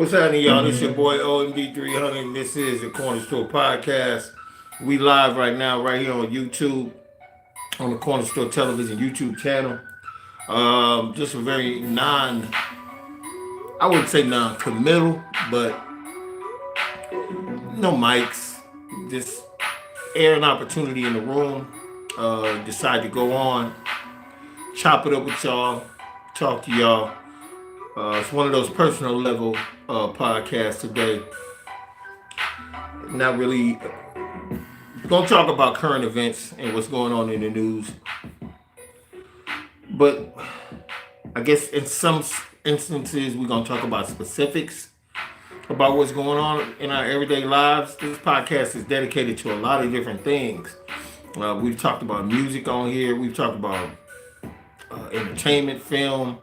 What's happening, y'all? This your boy OMD300, and this is the Corner Store Podcast. We live right now, right here on YouTube, on the Corner Store Television YouTube channel. Just a very I wouldn't say non-committal, but no mics. Just air an opportunity in the room. Decide to go on, chop it up with y'all, talk to y'all. It's one of those personal level podcasts today. Not really gonna talk about current events and what's going on in the news, but I guess in some instances we're gonna talk about specifics about what's going on in our everyday lives. This podcast is dedicated to a lot of different things. We've talked about music on here. We've talked about entertainment, film.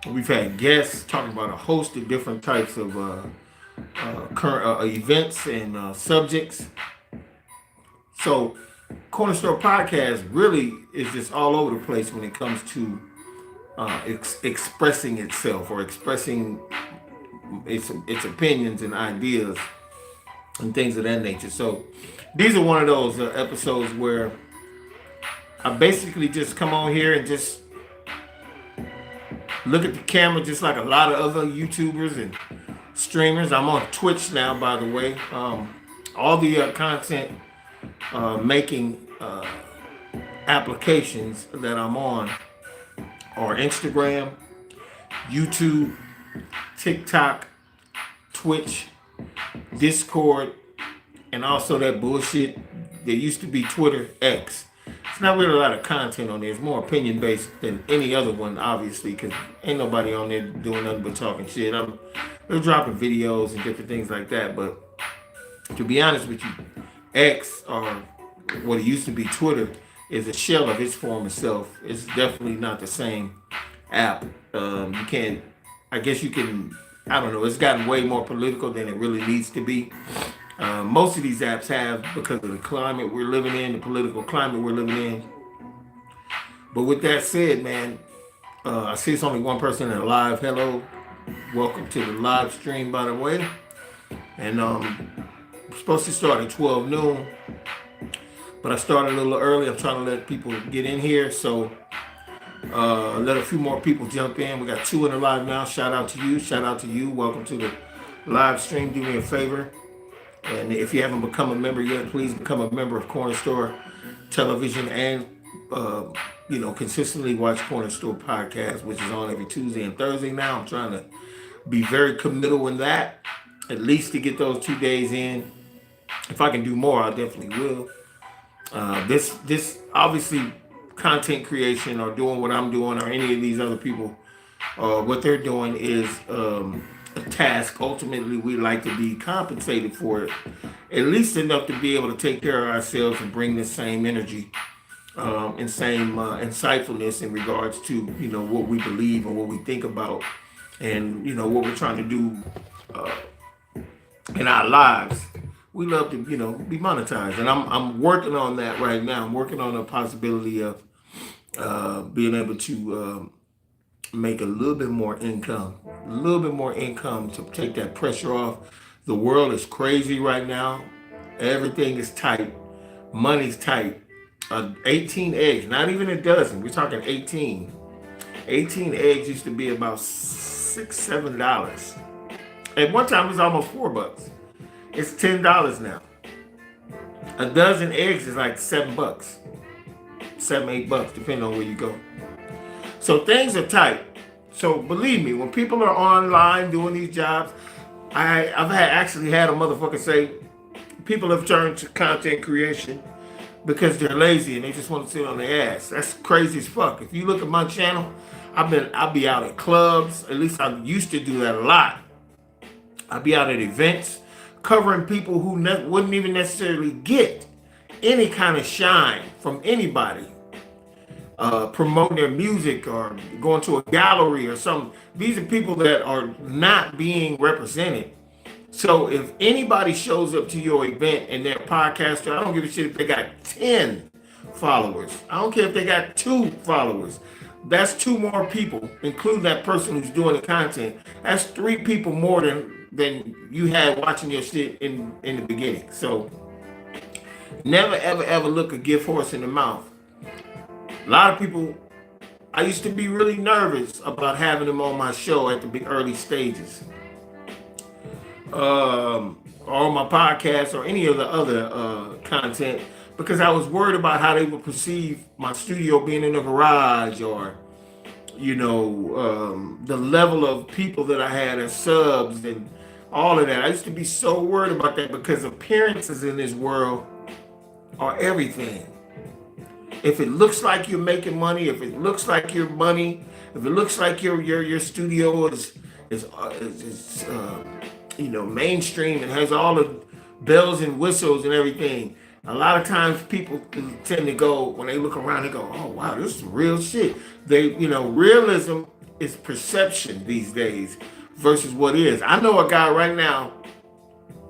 We've had guests talking about a host of different types of current events and subjects. So, Corner Store Podcast really is just all over the place when it comes to expressing itself or expressing its opinions and ideas and things of that nature. So, these are one of those episodes where I basically just come on here and just look at the camera just like a lot of other YouTubers and streamers. I'm on Twitch now, by the way. All the content making applications that I'm on are Instagram, YouTube, TikTok, Twitch, Discord, and also that bullshit that used to be Twitter, X. It's not really a lot of content on there. It's more opinion based than any other one, obviously, because ain't nobody on there doing nothing but talking shit. They're dropping videos and different things like that. But to be honest with you, X, or what it used to be Twitter, is a shell of its former self. It's definitely not the same app. You can't, I guess you can, I don't know, it's gotten way more political than it really needs to be. Most of these apps have, because of the climate we're living in, the political climate we're living in. But with that said, man, I see it's only one person in live. Hello, welcome to the live stream, by the way. And we're supposed to start at 12 noon, but I started a little early. I'm trying to let people get in here, so let a few more people jump in. We got 2 in the live now. Shout out to you. Shout out to you. Welcome to the live stream. Do me a favor. And if you haven't become a member yet, please become a member of Corner Store Television and, consistently watch Corner Store Podcast, which is on every Tuesday and Thursday now. I'm trying to be very committal in that, at least to get those 2 days in. If I can do more, I definitely will. This obviously content creation or doing what I'm doing or any of these other people, what they're doing is a task. Ultimately, we like to be compensated for it, at least enough to be able to take care of ourselves and bring the same energy and same insightfulness in regards to what we believe and what we think about, and what we're trying to do in our lives. We love to be monetized, and I'm working on that right now. I'm working on the possibility of being able to make a little bit more income, to take that pressure off. The world is crazy right now. Everything is tight. Money's tight. 18 eggs, not even a dozen. We're talking 18. 18 eggs used to be about $6-7. At one time, it was almost $4. It's $10 now. A dozen eggs is like $7, $7-8, depending on where you go. So things are tight. So believe me, when people are online doing these jobs, I've actually had a motherfucker say people have turned to content creation because they're lazy and they just want to sit on their ass. That's crazy as fuck. If you look at my channel, I'll be out at clubs. At least I used to do that a lot. I'll be out at events covering people who wouldn't even necessarily get any kind of shine from anybody. Promoting their music or going to a gallery or something. These are people that are not being represented. So if anybody shows up to your event and they're a podcaster, I don't give a shit if they got 10 followers. I don't care if they got 2 followers. That's 2 more people, including that person who's doing the content. That's 3 people more than than you had watching your shit in the beginning. So never ever ever look a gift horse in the mouth. A lot of people, I used to be really nervous about having them on my show at the big early stages, or on my podcast or any of the other content, because I was worried about how they would perceive my studio being in the garage, or the level of people that I had as subs and all of that. I used to be so worried about that because appearances in this world are everything. If it looks like you're making money, if it looks like your money, if it looks like your studio is mainstream and has all the bells and whistles and everything, a lot of times people tend to go, when they look around, they go, "Oh wow, this is real shit." Realism is perception these days versus what is. I know a guy right now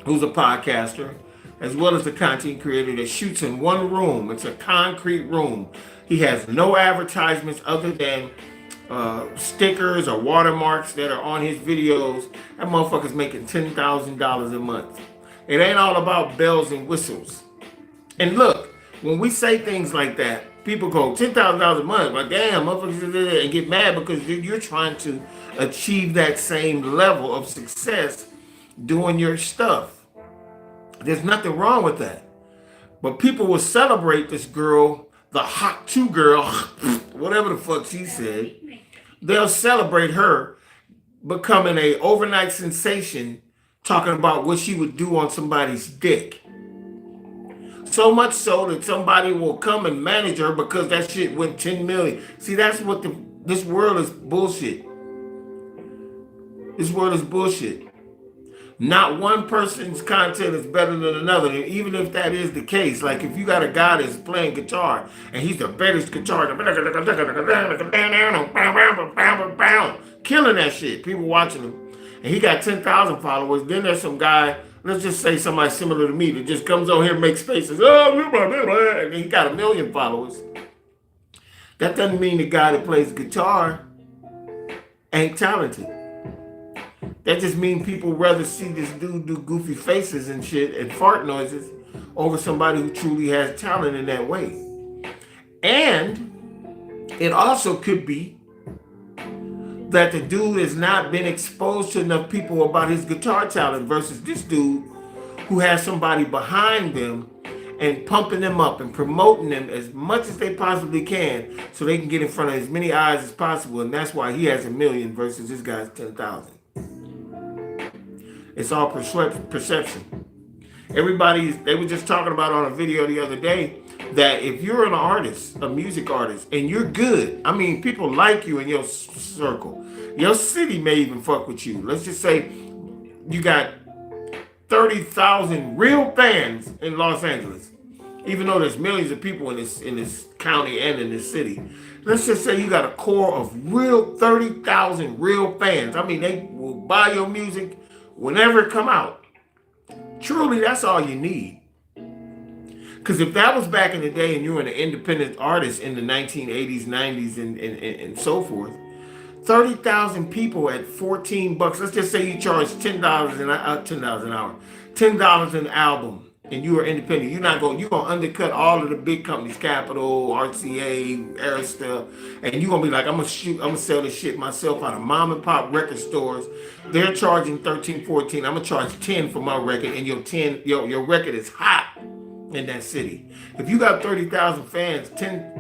who's a podcaster as well as a content creator that shoots in one room. It's a concrete room. He has no advertisements other than stickers or watermarks that are on his videos. That motherfucker's making $10,000 a month. It ain't all about bells and whistles. And look, when we say things like that, people go, $10,000 a month, like damn, motherfuckers, and get mad because you're trying to achieve that same level of success doing your stuff. There's nothing wrong with that. But people will celebrate this girl, the hot 2 girl, whatever the fuck she said. They'll celebrate her becoming a overnight sensation, talking about what she would do on somebody's dick. So much so that somebody will come and manage her because that shit went 10 million. See, that's what this world is bullshit. This world is bullshit. Not one person's content is better than another. And even if that is the case, like if you got a guy that's playing guitar and he's the baddest guitar, killing that shit, people watching him, and he got 10,000 followers, then there's some guy, let's just say somebody similar to me, that just comes on here and makes faces, and he got 1 million followers. That doesn't mean the guy that plays guitar ain't talented. That just means people rather see this dude do goofy faces and shit and fart noises over somebody who truly has talent in that way. And it also could be that the dude has not been exposed to enough people about his guitar talent versus this dude who has somebody behind them and pumping them up and promoting them as much as they possibly can so they can get in front of as many eyes as possible. And that's why he has 1 million versus this guy's 10,000. It's all perception. They were just talking about on a video the other day that if you're an artist, a music artist, and you're good, I mean, people like you in your circle. Your city may even fuck with you. Let's just say you got 30,000 real fans in Los Angeles, even though there's millions of people in this county and in this city. Let's just say you got a core of real 30,000 real fans. I mean, they will buy your music whenever it come out. Truly, that's all you need. Because if that was back in the day and you were an independent artist in the 1980s, 90s, and so forth, 30,000 people at $14. Let's just say you charge $10 an hour, $10 an album, and you are independent. You're gonna undercut all of the big companies, Capitol, RCA, Arista, and you're gonna be like, I'm gonna sell this shit myself out of mom and pop record stores. They're charging 13, 14. I'm gonna charge 10 for my record, and your record is hot in that city. If you got 30,000 fans,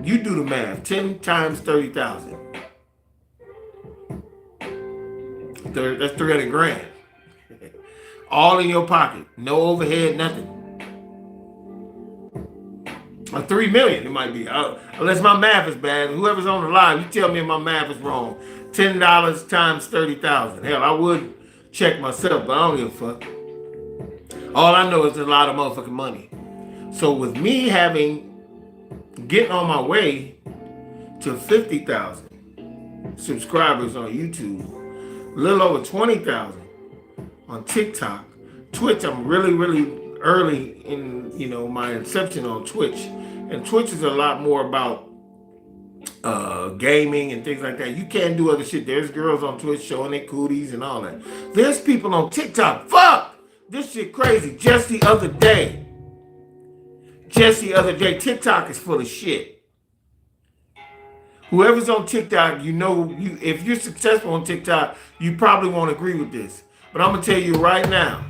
you do the math. 10 times 30,000. That's 300 grand. All in your pocket. No overhead, nothing. Or 3 million it might be. Unless my math is bad. Whoever's on the line, you tell me if my math is wrong. $10 times 30,000. Hell, I would check myself, but I don't give a fuck. All I know is there's a lot of motherfucking money. So with me getting on my way to 50,000 subscribers on YouTube, a little over 20,000 on TikTok, Twitch, I'm really, really early in my inception on Twitch. And Twitch is a lot more about gaming and things like that. You can't do other shit. There's girls on Twitch showing their cooties and all that. There's people on TikTok. Fuck! This shit crazy. Just the other day, TikTok is full of shit. Whoever's on TikTok, if you're successful on TikTok, you probably won't agree with this. But I'm gonna tell you right now,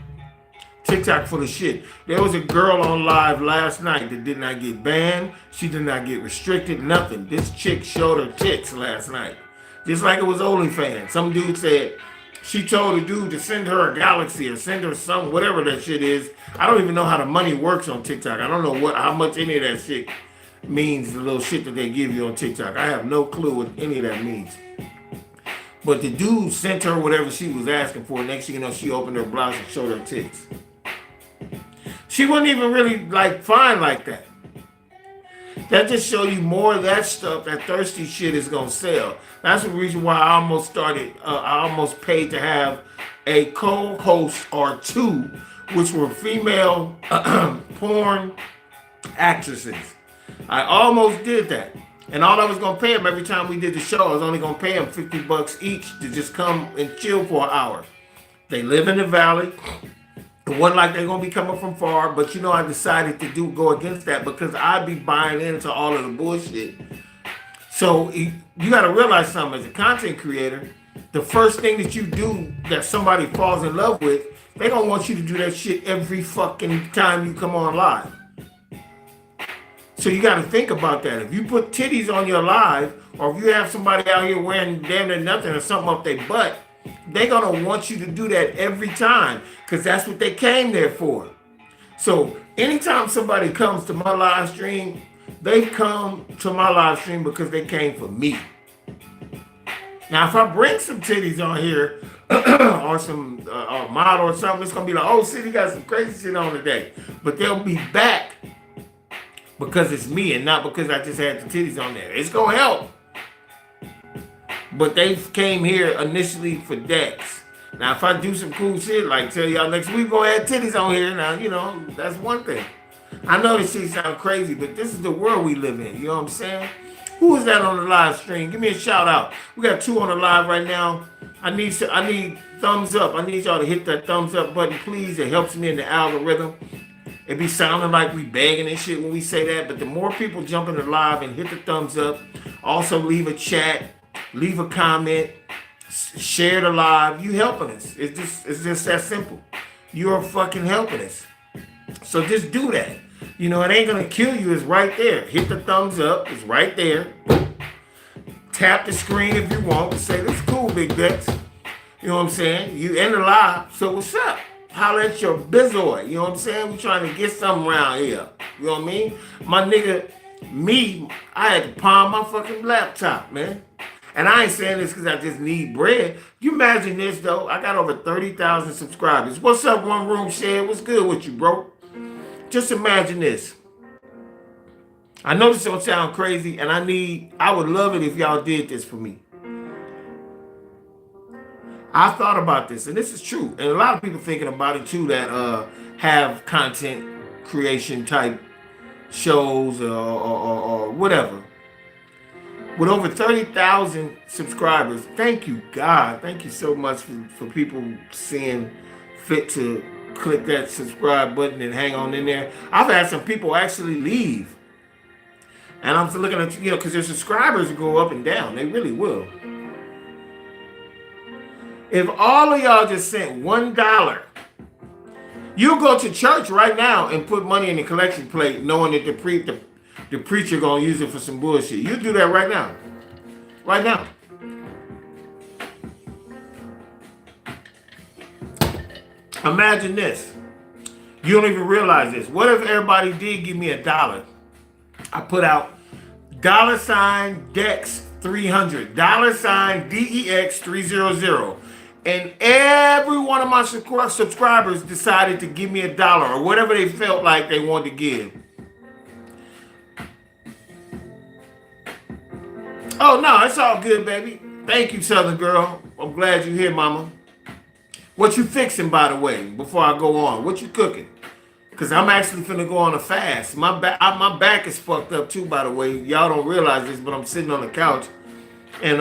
TikTok full of shit. There was a girl on live last night that did not get banned. She did not get restricted, nothing. This chick showed her tits last night. Just like it was OnlyFans. Some dude said, she told a dude to send her a galaxy or send her some, whatever that shit is. I don't even know how the money works on TikTok. I don't know how much any of that shit means, the little shit that they give you on TikTok. I have no clue what any of that means. But the dude sent her whatever she was asking for. Next thing you know, she opened her blouse and showed her tits. She wasn't even really fine like that. That just show you more of that stuff. That thirsty shit is gonna sell. That's the reason why I almost paid to have a co-host or two, which were female porn actresses. I almost did that. And all I was gonna pay them every time we did the show, I was only gonna pay them $50 each to just come and chill for an hour. They live in the valley. It wasn't like they're gonna be coming from far, but I decided to go against that because I'd be buying into all of the bullshit. So you gotta realize something as a content creator, the first thing that you do that somebody falls in love with, they gonna want you to do that shit every fucking time you come on live. So you gotta think about that. If you put titties on your live, or if you have somebody out here wearing damn near nothing or something up their butt, they're gonna want you to do that every time because that's what they came there for. So anytime somebody comes to my live stream, they come to my live stream because they came for me. Now, if I bring some titties on here or some model or something, it's gonna be like, oh, shit, he got some crazy shit on today. But they'll be back because it's me and not because I just had the titties on there. It's gonna help. But they came here initially for Dex. Now, if I do some cool shit, like tell y'all next week, we're gonna have titties on here. Now, that's one thing. I know this shit sound crazy, but this is the world we live in. You know what I'm saying? Who is that on the live stream? Give me a shout out. We got 2 on the live right now. I need thumbs up. I need y'all to hit that thumbs up button, please. It helps me in the algorithm. It be sounding like we begging and shit when we say that, but the more people jump in the live and hit the thumbs up, also leave a chat, leave a comment, share the live, you helping us. It's just that simple. You're fucking helping us. So just do that. It ain't gonna kill you. It's right there. Hit the thumbs up. It's right there. Tap the screen if you want to say, this is cool, Big Dex. You know what I'm saying? You in the live, so what's up? Holla at your bizoid. You know what I'm saying? We trying to get something around here. You know what I mean? My nigga, I had to pawn my fucking laptop, man. And I ain't saying this because I just need bread. You imagine this, though. I got over 30,000 subscribers. What's up, One Room Shed? What's good with you, bro? Just imagine this. I know this don't sound crazy, and I would love it if y'all did this for me. I thought about this, and this is true. And a lot of people thinking about it, too, that have content creation type shows or whatever. With over 30,000 subscribers, thank you, God. Thank you so much for people seeing fit to click that subscribe button and hang on in there. I've had some people actually leave. And I'm looking at, because their subscribers go up and down. They really will. If all of y'all just sent $1, you go to church right now and put money in the collection plate knowing that the preacher gonna use it for some bullshit. You do that right now. Right now. Imagine this. You don't even realize this. What if everybody did give me $1? I put out $DEX300, $DEX300, and every one of my subscribers decided to give me $1 or whatever they felt like they wanted to give. Oh no, it's all good, baby. Thank you, Southern girl. I'm glad you're here, mama. What you fixing, by the way, before I go on? What you cooking? Cause I'm actually finna go on a fast. My back is fucked up too, by the way. Y'all don't realize this, but I'm sitting on the couch, and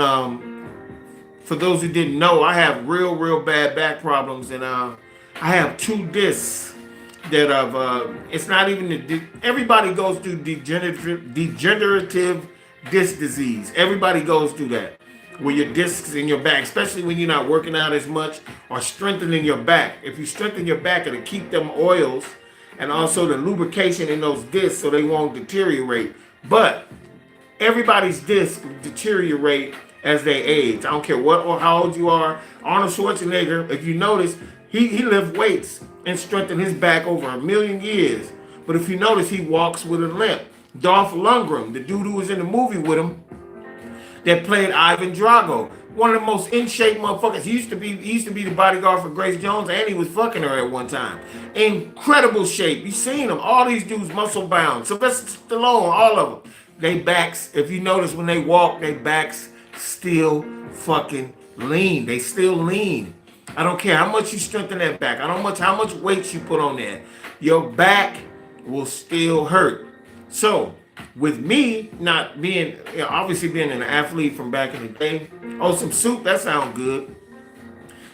for those who didn't know, I have real bad back problems, and I have two discs that I've. It's not even everybody goes through degenerative disc disease. Everybody goes through that, where your discs in your back, especially when you're not working out as much or strengthening your back. If you strengthen your back, it'll keep them oils and also the lubrication in those discs so they won't deteriorate. But everybody's discs deteriorate as they age. I don't care what or how old you are. Arnold Schwarzenegger, if you notice, he lifted weights and strengthened his back over 1,000,000 years. But if you notice, he walks with a limp. Dolph Lundgren, the dude who was in the movie with him, that played Ivan Drago, one of the most in shape motherfuckers. He used to be the bodyguard for Grace Jones, and he was fucking her at one time. Incredible shape. You seen him? All these dudes muscle bound. Sylvester Stallone, all of them. They backs, if you notice when they walk, they backs still fucking lean. They still lean. I don't care how much you strengthen that back. I don't know how much weight you put on there. Your back will still hurt. So, with me not being, obviously being an athlete from back in the day, some soup, that sounds good.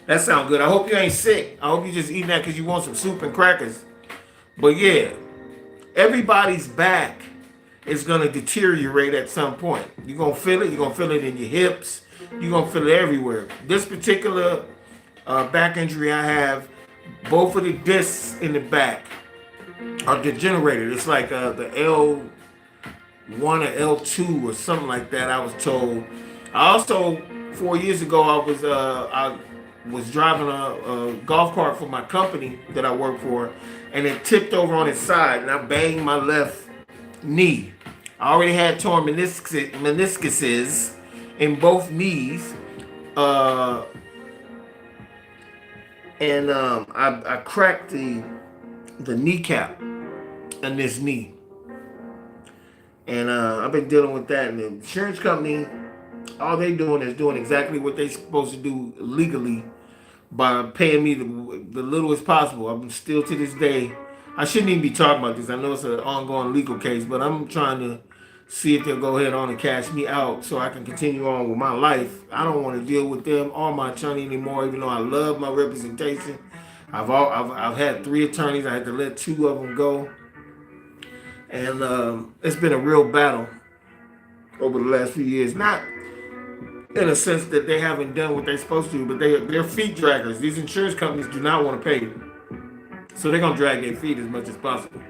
That sounds good. I hope you ain't sick. I hope you just eating that because you want some soup and crackers. But yeah, everybody's back is going to deteriorate at some point. You're going to feel it. You're going to feel it in your hips. You're going to feel it everywhere. This particular back injury I have, both of the discs in the back are degenerated. It's like the L1 or L2 or something like that, I was told. I also, 4 years ago, I was driving a golf cart for my company that I work for, and it tipped over on its side, and I banged my left knee. I already had torn meniscuses in both knees, and I cracked the kneecap in this knee. And I've been dealing with that. And the insurance company, all they doing is doing exactly what they supposed to do legally by paying me the littlest possible. I'm still to this day, I shouldn't even be talking about this. I know it's an ongoing legal case, but I'm trying to see if they'll go ahead on and cash me out so I can continue on with my life. I don't want to deal with them or my attorney anymore, even though I love my representation. I've had 3 attorneys. I had to let 2 of them go. And it's been a real battle over the last few years. Not in a sense that they haven't done what they're supposed to, but they're feet draggers. These insurance companies do not want to pay them. So they're going to drag their feet as much as possible.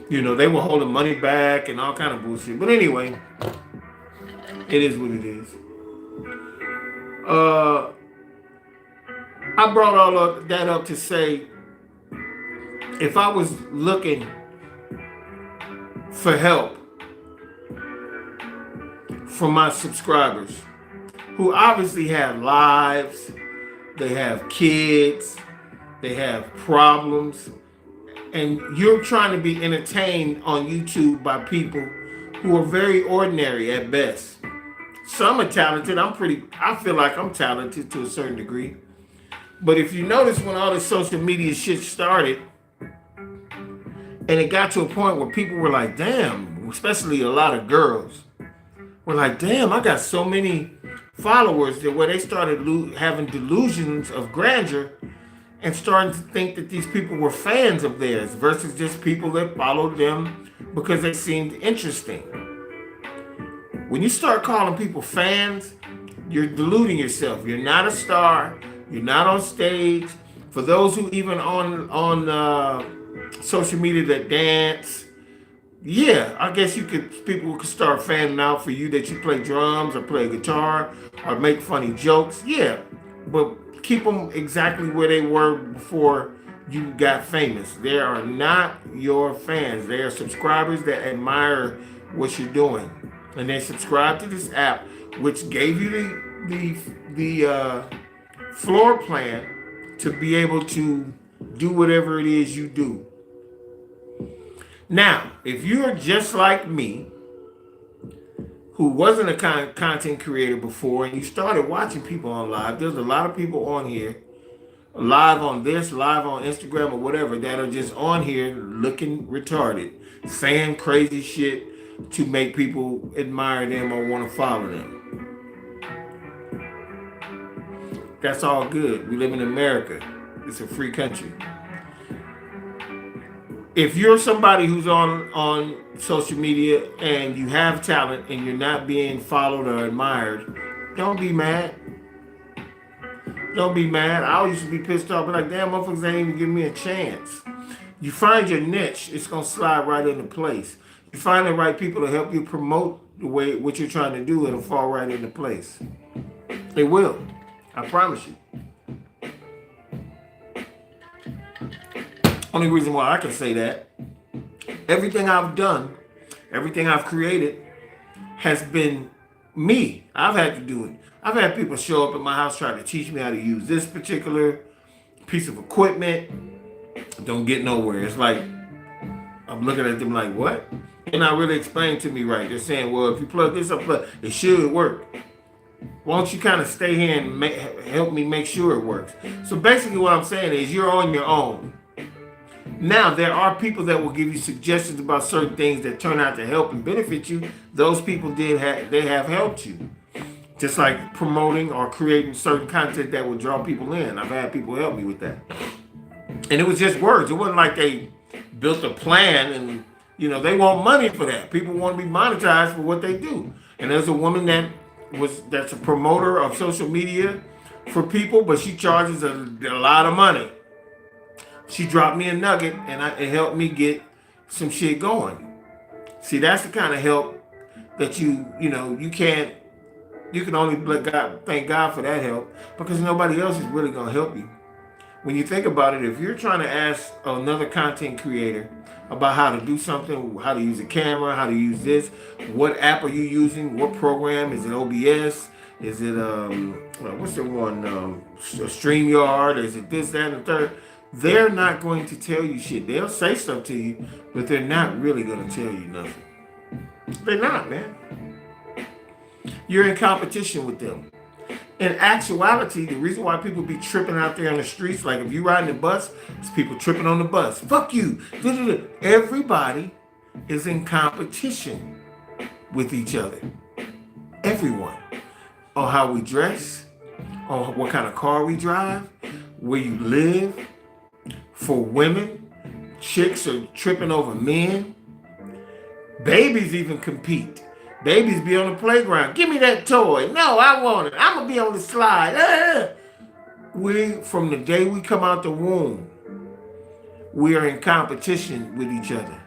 You know, they were holding money back and all kind of bullshit. But anyway, it is what it is. I brought all of that up to say, if I was looking for help from my subscribers, who obviously have lives, they have kids, they have problems, and you're trying to be entertained on YouTube by people who are very ordinary at best. Some are talented. I feel like I'm talented to a certain degree. But if you notice, when all this social media shit started, and it got to a point where people were like, damn, especially a lot of girls, were like, damn, I got so many followers, that where they started having delusions of grandeur and starting to think that these people were fans of theirs versus just people that followed them because they seemed interesting. When you start calling people fans, you're deluding yourself. You're not a star. You're not on stage. For those who even on social media that dance, yeah, I guess people could start fanning out for you that you play drums or play guitar or make funny jokes. Yeah, but keep them exactly where they were before you got famous. They are not your fans. They are subscribers that admire what you're doing, and they subscribe to this app, which gave you the floor plan to be able to do whatever it is you do. Now, if you're just like me, who wasn't a content creator before, and you started watching people on live, there's a lot of people on here live on this, live on Instagram or whatever, that are just on here looking retarded, saying crazy shit to make people admire them or want to follow them. That's all good. We live in America. It's a free country. If you're somebody who's on social media and you have talent and you're not being followed or admired, don't be mad. Don't be mad. I used to be pissed off, but like, damn, motherfuckers ain't even give me a chance. You find your niche, it's gonna slide right into place. You find the right people to help you promote the way what you're trying to do, it'll fall right into place. It will. I promise you. Only reason why I can say that, everything I've done, everything I've created has been me. I've had to do it. I've had people show up at my house trying to teach me how to use this particular piece of equipment. Don't get nowhere. It's like, I'm looking at them like, what? They're not really explaining to me right. They're saying, well, if you plug this up, it should work. Why don't you kind of stay here and help me make sure it works? So basically what I'm saying is you're on your own. Now, there are people that will give you suggestions about certain things that turn out to help and benefit you. Those people they have helped you. Just like promoting or creating certain content that will draw people in. I've had people help me with that. And it was just words. It wasn't like they built a plan and, they want money for that. People want to be monetized for what they do. And there's a woman that's a promoter of social media for people, but she charges a lot of money. She dropped me a nugget and it helped me get some shit going. See, that's the kind of help that you can only thank God for that help, because nobody else is really going to help you. When you think about it, if you're trying to ask another content creator about how to do something, how to use a camera, how to use this, what app are you using, what program, is it OBS, is it, what's the one, StreamYard, is it this, that, and the third? They're not going to tell you shit. They'll say stuff to you, but they're not really going to tell you nothing. They're not, man. You're in competition with them. In actuality, the reason why people be tripping out there on the streets, like if you riding the bus, it's people tripping on the bus. Fuck you. Everybody is in competition with each other. Everyone. On how we dress, on what kind of car we drive, where you live. For women, chicks are tripping over men. Babies even compete. Babies be on the playground. Give me that toy. No, I want it. I'm going to be on the slide. From the day we come out the womb, we are in competition with each other.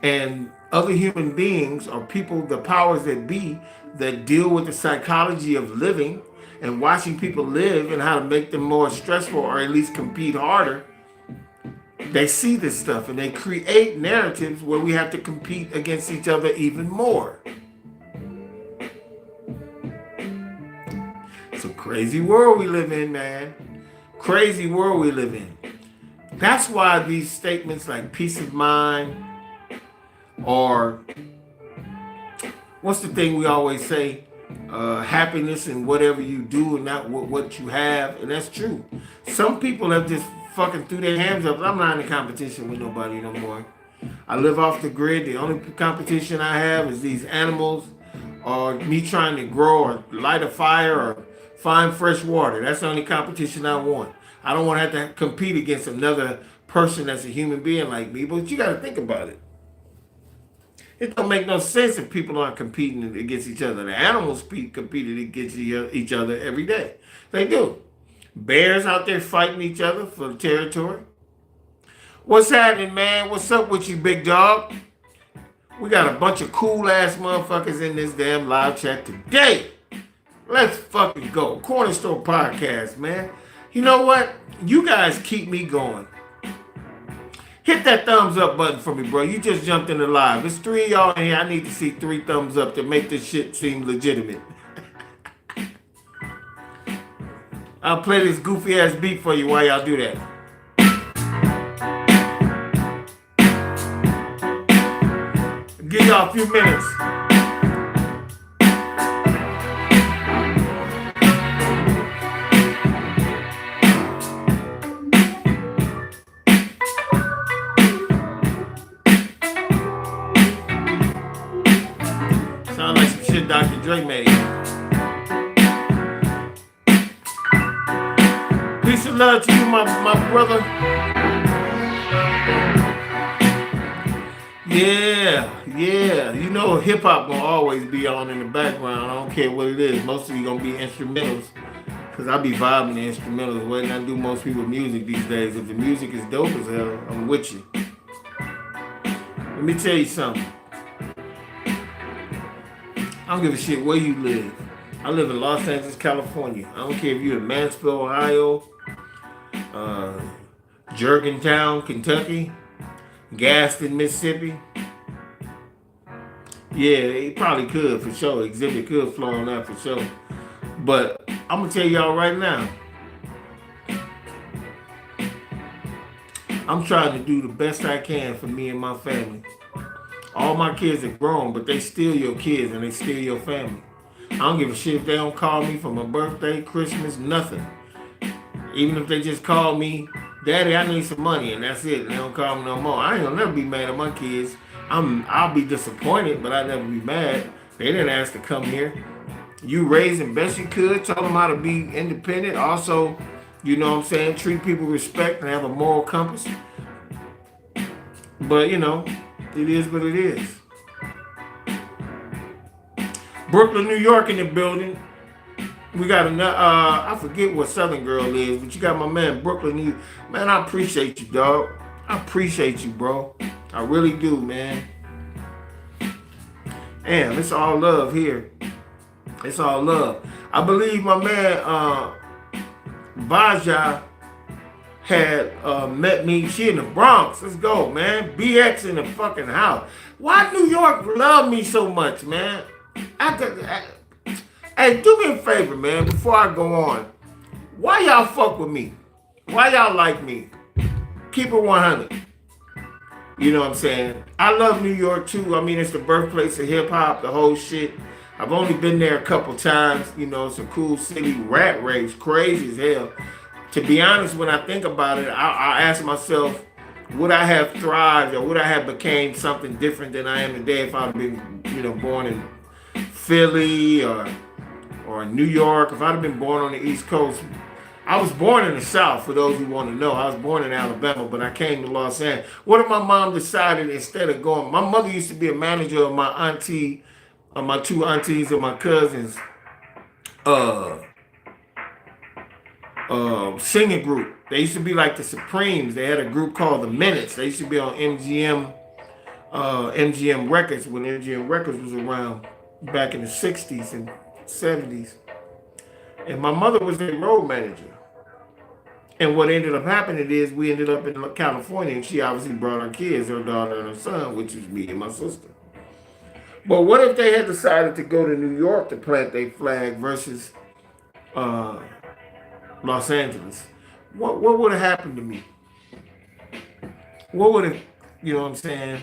And other human beings or people, the powers that be, that deal with the psychology of living and watching people live and how to make them more stressful or at least compete harder, they see this stuff and they create narratives where we have to compete against each other even more. It's a crazy world we live in, man. Crazy world we live in. That's why these statements like peace of mind or what's the thing we always say? Happiness in whatever you do and not what you have. And that's true. Some people have just fucking threw their hands up. I'm not in competition with nobody no more. I live off the grid. The only competition I have is these animals or me trying to grow or light a fire or find fresh water. That's the only competition I want. I don't want to have to compete against another person that's a human being like me, but you got to think about it. It don't make no sense if people aren't competing against each other. The animals competed against each other every day. They do. Bears out there fighting each other for the territory. What's happening, man? What's up with you, big dog? We got a bunch of cool-ass motherfuckers in this damn live chat today. Let's fucking go. Corner Store Podcast, man. You know what? You guys keep me going. Hit that thumbs up button for me, bro. You just jumped in the live. There's 3 of y'all in here. I need to see 3 thumbs up to make this shit seem legitimate. I'll play this goofy ass beat for you while y'all do that. Give y'all a few minutes. of love to you, my brother. Yeah. You know hip hop gonna always be on in the background. I don't care what it is. Most of you gonna be instrumentals. Cause I be vibing the instrumentals. What I do most people music these days. If the music is dope as hell, I'm with you. Let me tell you something. I don't give a shit where you live. I live in Los Angeles, California. I don't care if you're in Mansfield, Ohio, Jergentown, Kentucky, Gaston, Mississippi. Yeah, it probably could for sure. Exhibit could flow on that for sure. But I'm gonna tell y'all right now, I'm trying to do the best I can for me and my family. All my kids are grown, but they still your kids and they still your family. I don't give a shit if they don't call me for my birthday, Christmas, nothing. Even if they just call me, Daddy, I need some money, and that's it. And they don't call me no more. I ain't gonna never be mad at my kids. I'll be disappointed, but I never be mad. They didn't ask to come here. You raised them best you could, tell them how to be independent. Also, you know what I'm saying, treat people with respect and have a moral compass. But you know, it is what it is. Brooklyn, New York in the building. We got another, I forget what Southern girl is, but you got my man Brooklyn, New York. Man, I appreciate you, dog. I appreciate you, bro. I really do, man. Damn, it's all love here. It's all love. I believe my man Baja had met me. She in the Bronx. Let's go, man. BX in the fucking house. Why New York love me so much, man? Hey, do me a favor, man, before I go on. Why y'all fuck with me? Why y'all like me? Keep it 100. You know what I'm saying? I love New York, too. I mean, it's the birthplace of hip-hop, the whole shit. I've only been there a couple times. You know, it's a cool city. Rat race, crazy as hell. To be honest, when I think about it, I ask myself, would I have thrived or would I have became something different than I am today if I'd been, you know, born in Philly or New York? If I'd have been born on the East Coast. I was born in the South, for those who want to know. I was born in Alabama, but I came to Los Angeles. What if my mom decided instead of going, my mother used to be a manager of my auntie, of my two aunties and my cousins, singing group. They used to be like the Supremes. They had a group called the Minutes. They used to be on MGM Records when MGM Records was around back in the 60s and 70s. And my mother was their road manager. And what ended up happening is we ended up in California, and she obviously brought her kids, her daughter and her son, which is me and my sister. But what if they had decided to go to New York to plant their flag versus Los Angeles? What would have happened to me? What would have, you know what I'm saying?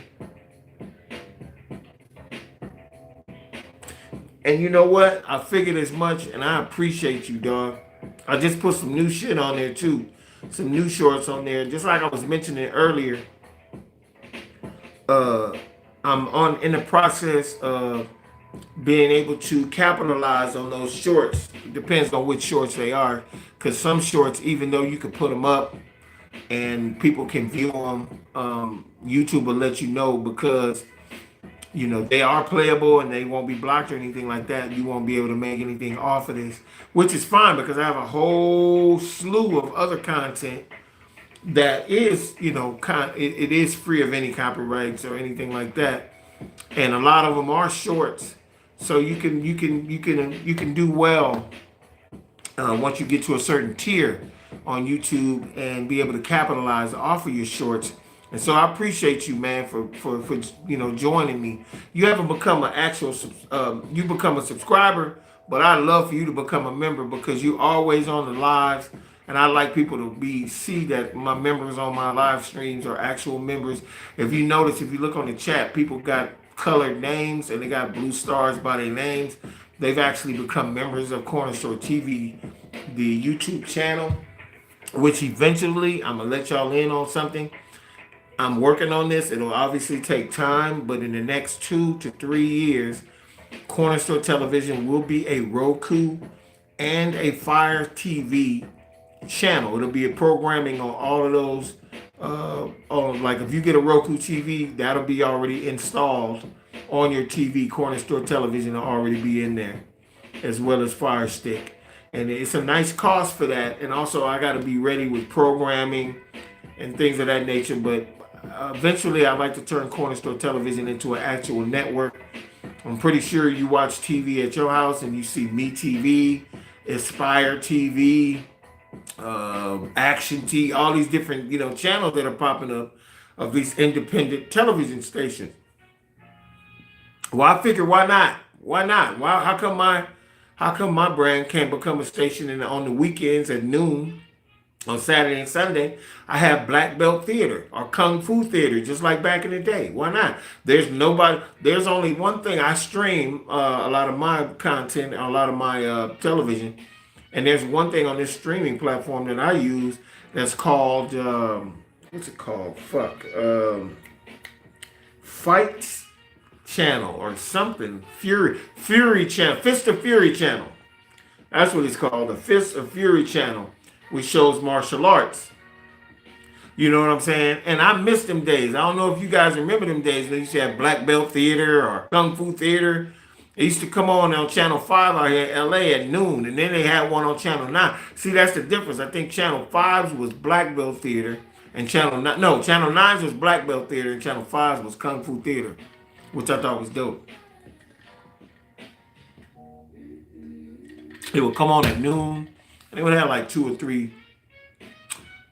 And you know what? I figured as much, and I appreciate you, dog. I just put some new shit on there too. Some new shorts on there. Just like I was mentioning earlier, I'm in the process of being able to capitalize on those shorts. It depends on which shorts they are. Because some shorts, even though you can put them up and people can view them, YouTube will let you know because, you know, they are playable and they won't be blocked or anything like that. You won't be able to make anything off of this, which is fine because I have a whole slew of other content that is, you know, it is free of any copyrights or anything like that, and a lot of them are shorts, so you can do well once you get to a certain tier on YouTube and be able to capitalize off of your shorts. And so I appreciate you, man, for you know, joining me. You haven't become an actual you become a subscriber, but I'd love for you to become a member because you're always on the lives, and I like people to see that my members on my live streams are actual members. If you notice, if you look on the chat, people got colored names and they got blue stars by their names. They've actually become members of Corner Store TV, the YouTube channel, which eventually I'm gonna let y'all in on something. I'm working on this. It'll obviously take time, but in the next 2 to 3 years, Corner Store Television will be a Roku and a Fire TV channel. It'll be a programming on all of those. Like if you get a Roku TV, that'll be already installed on your TV. Corner Store Television will already be in there, as well as Fire Stick. And it's a nice cost for that. And also, I got to be ready with programming and things of that nature. But eventually, I'd like to turn Corner Store Television into an actual network. I'm pretty sure you watch TV at your house and you see Me TV, Aspire TV, Action TV, all these different channels that are popping up of these independent television stations. Well, I figured, why not? Why not? Why? How come my brand can't become a station on the weekends at noon on Saturday and Sunday? I have Black Belt Theater or Kung Fu Theater, just like back in the day. Why not? There's only one thing. I stream a lot of my content, a lot of my television, and there's one thing on this streaming platform that I use that's called what's it called? Fights Channel or something. Fury Channel. Fist of Fury Channel. That's what it's called. The Fist of Fury Channel, which shows martial arts. You know what I'm saying? And I miss them days. I don't know if you guys remember them days when they used to have Black Belt Theater or Kung Fu Theater. It used to come on Channel 5 out here in LA at noon, and then they had one on Channel 9. See, that's the difference. I think Channel 5's was Black Belt Theater, and Channel 9's was Black Belt Theater, and Channel 5's was Kung Fu Theater, which I thought was dope. It would come on at noon, and they would have like 2 or 3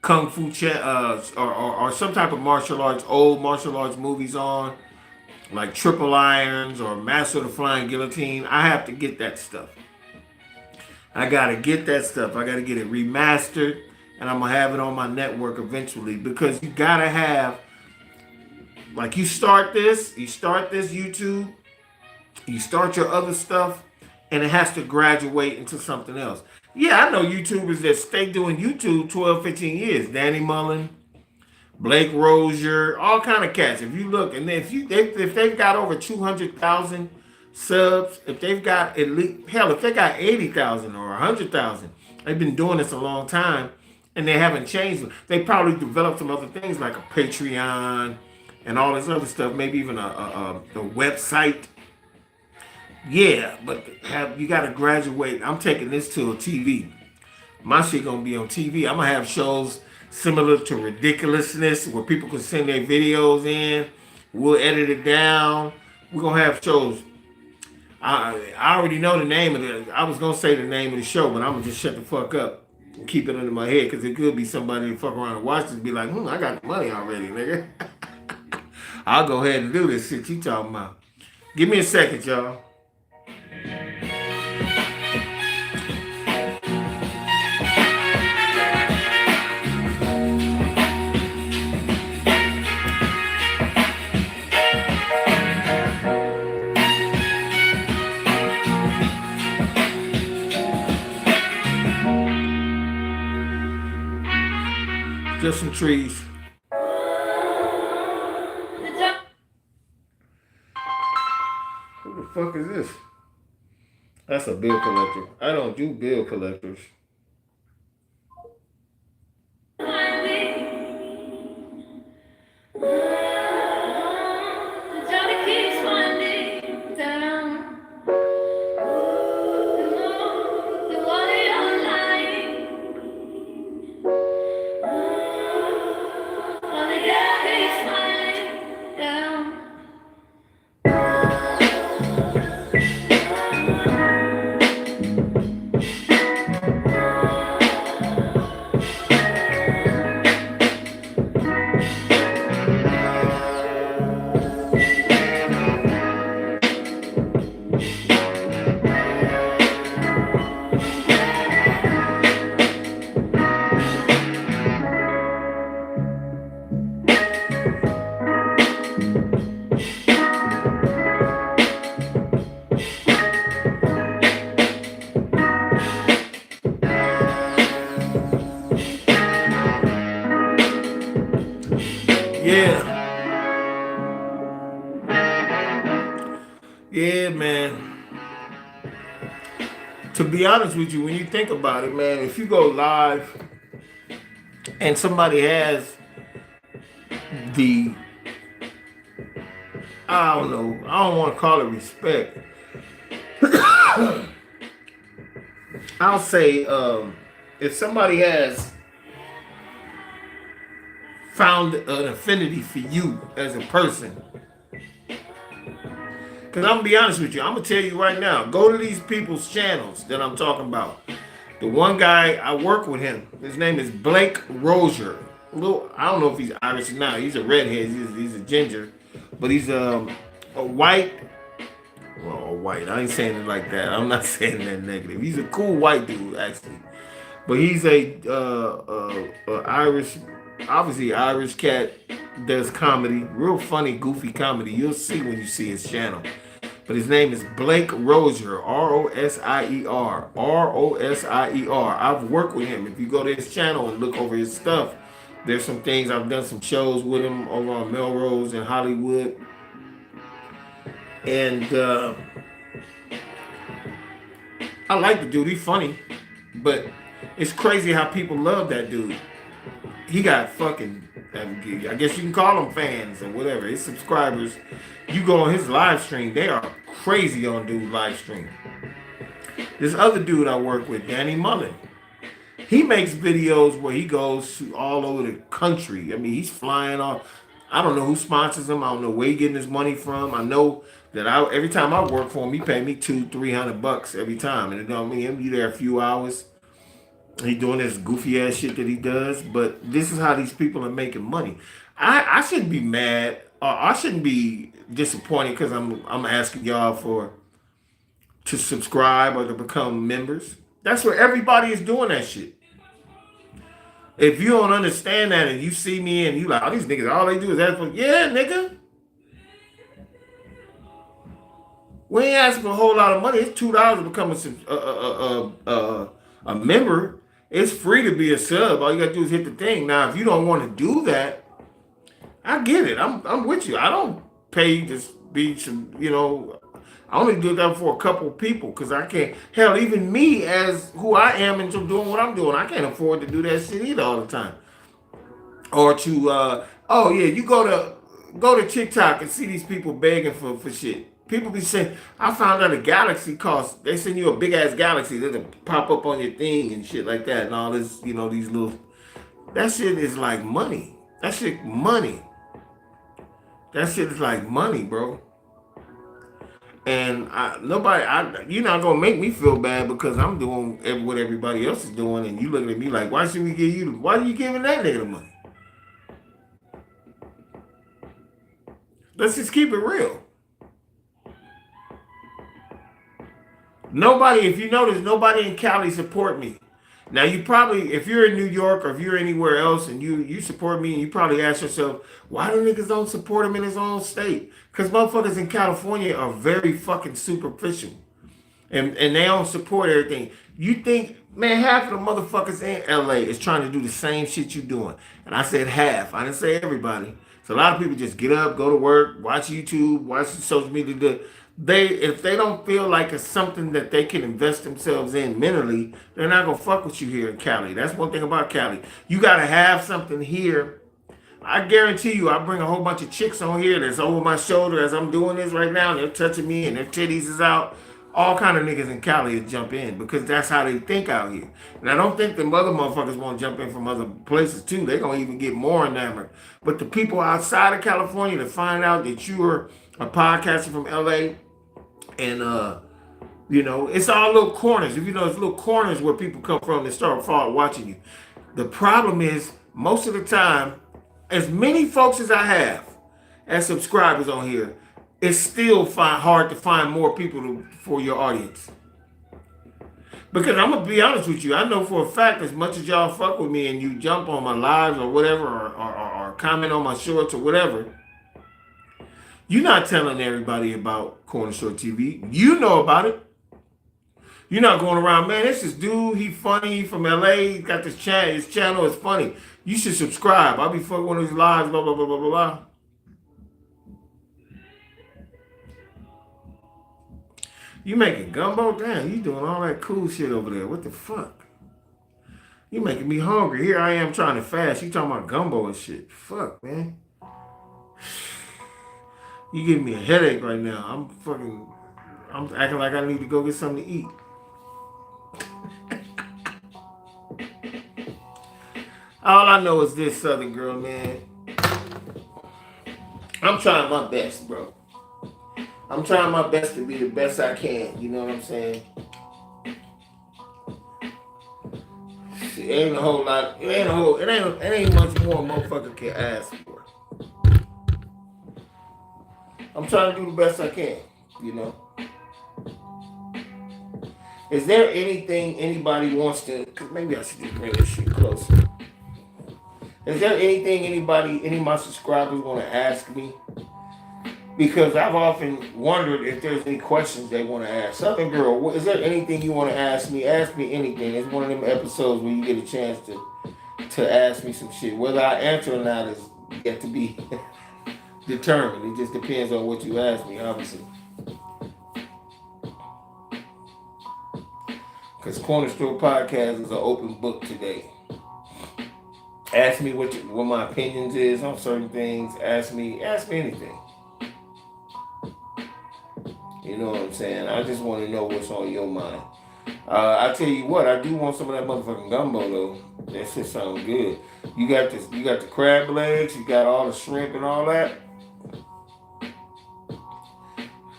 Kung Fu or some type of old martial arts movies on, like Triple Irons or Master of the Flying Guillotine. I have to get that stuff. I gotta get that stuff. I gotta get it remastered, and I'm gonna have it on my network eventually, because you gotta have, like, you start this YouTube, you start your other stuff, and it has to graduate into something else. Yeah, I know YouTubers that stay doing YouTube 12, 15 years. Danny Mullen, Blake Rozier, all kind of cats. If you look, and if they've got over 200,000 subs, if they've got at least, hell, if they got 80,000 or 100,000, they've been doing this a long time, and they haven't changed. They probably developed some other things like a Patreon and all this other stuff, maybe even a website. Yeah, but you got to graduate. I'm taking this to a TV. My shit gonna be on TV. I'm gonna have shows similar to Ridiculousness, where people can send their videos in. We'll edit it down. We're gonna have shows. I already know the name of it. I was gonna say the name of the show, but I'm gonna just shut the fuck up and keep it under my head, because it could be somebody that fuck around and watch this and be like, I got the money already, nigga. I'll go ahead and do this shit you talking about. Give me a second, y'all. Just some trees. Who the fuck is this? That's a bill collector. I don't do bill collectors. Yeah, man. To be honest with you, when you think about it, man, if you go live and somebody has the, I don't know, I don't want to call it respect. I'll say if somebody has found an affinity for you as a person, because I'm going to be honest with you, I'm going to tell you right now, go to these people's channels that I'm talking about. The one guy, I work with him. His name is Blake Rozier. I don't know if he's Irish or not. He's a redhead. He's a ginger. But he's a white. Well, white. I ain't saying it like that. I'm not saying that negative. He's a cool white dude, actually. But he's a Irish, obviously Irish cat, does comedy. Real funny, goofy comedy. You'll see when you see his channel. But his name is Blake Rozier, Rosier, Rosier. I've worked with him. If you go to his channel and look over his stuff, there's some things. I've done some shows with him over on Melrose in Hollywood. And I like the dude. He's funny. But it's crazy how people love that dude. He got fucking, I guess you can call them fans or whatever. His subscribers, you go on his live stream, they are crazy on dude's live stream. This other dude I work with, Danny Mullen, he makes videos where he goes all over the country. I mean, he's flying off. I don't know who sponsors him. I don't know where he's getting his money from. I know that every time I work for him, he pay me $200-300 every time. And you know what I mean? He'll be there a few hours. He doing this goofy ass shit that he does, but this is how these people are making money. I shouldn't be mad, or I shouldn't be disappointed because I'm asking y'all to subscribe or to become members. That's where everybody is doing that shit. If you don't understand that and you see me and you like, oh, these niggas, all they do is ask for, yeah, nigga. We ain't asking for a whole lot of money. It's $2 to become a member. It's free to be a sub. All you gotta do is hit the thing. Now, if you don't want to do that, I get it. I'm with you. I don't pay to be some, I only do that for a couple of people because I can't. Hell, even me as who I am and doing what I'm doing, I can't afford to do that shit either all the time. Or to, oh yeah, you go to TikTok and see these people begging for shit. People be saying, I found out a galaxy costs, they send you a big ass galaxy that'll pop up on your thing and shit like that and all this, these little, that shit is like money. That shit money. That shit is like money, bro. And you're not gonna make me feel bad because I'm doing what everybody else is doing and you looking at me like, why are you giving that nigga the money? Let's just keep it real. If you notice, nobody in Cali support me. Now, you probably, if you're in New York or if you're anywhere else and you support me, and you probably ask yourself, why do niggas don't support him in his own state? Because motherfuckers in California are very fucking superficial. And they don't support everything. You think, man, half of the motherfuckers in LA is trying to do the same shit you doing. And I said half. I didn't say everybody. So a lot of people just get up, go to work, watch YouTube, watch social media. If they don't feel like it's something that they can invest themselves in mentally, they're not gonna fuck with you here in Cali. That's one thing about Cali. You gotta have something here. I guarantee you, I bring a whole bunch of chicks on here that's over my shoulder as I'm doing this right now, and they're touching me and their titties is out. All kind of niggas in Cali will jump in because that's how they think out here. And I don't think the other motherfuckers won't jump in from other places too. They're gonna even get more enamored. But the people outside of California that find out that you're a podcaster from LA, and it's all little corners. If you know, it's little corners where people come from and start watching you. The problem is, most of the time, as many folks as I have as subscribers on here, it's still hard to find more people for your audience. Because I'm gonna be honest with you, I know for a fact, as much as y'all fuck with me and you jump on my lives or whatever, or comment on my shorts or whatever, you're not telling everybody about Corner Store TV. You know about it. You're not going around, man, this is dude, he funny, from LA, he got this channel, his channel is funny. You should subscribe. I'll be fucking one of his lives, blah, blah, blah, blah, blah, blah. You making gumbo? Damn, you doing all that cool shit over there. What the fuck? You making me hungry. Here I am trying to fast. You talking about gumbo and shit. Fuck, man. You giving me a headache right now. I'm acting like I need to go get something to eat. All I know is this, Southern girl, man. I'm trying my best, bro. I'm trying my best to be the best I can. You know what I'm saying? It ain't a whole lot. It ain't much more a motherfucker can ask for. I'm trying to do the best I can. You know. Is there anything anybody wants to? Cause maybe I should just bring this shit closer. Is there anything any of my subscribers want to ask me? Because I've often wondered if there's any questions they want to ask. Southern girl, is there anything you want to ask me? Ask me anything. It's one of them episodes where you get a chance to ask me some shit. Whether I answer or not is yet to be determined. It just depends on what you ask me, obviously. Because Corner Store Podcast is an open book today. Ask me what my opinions is on certain things. Ask me anything. You know what I'm saying? I just want to know what's on your mind. I tell you what, I do want some of that motherfucking gumbo though. That shit sounds good. You got the crab legs, you got all the shrimp and all that.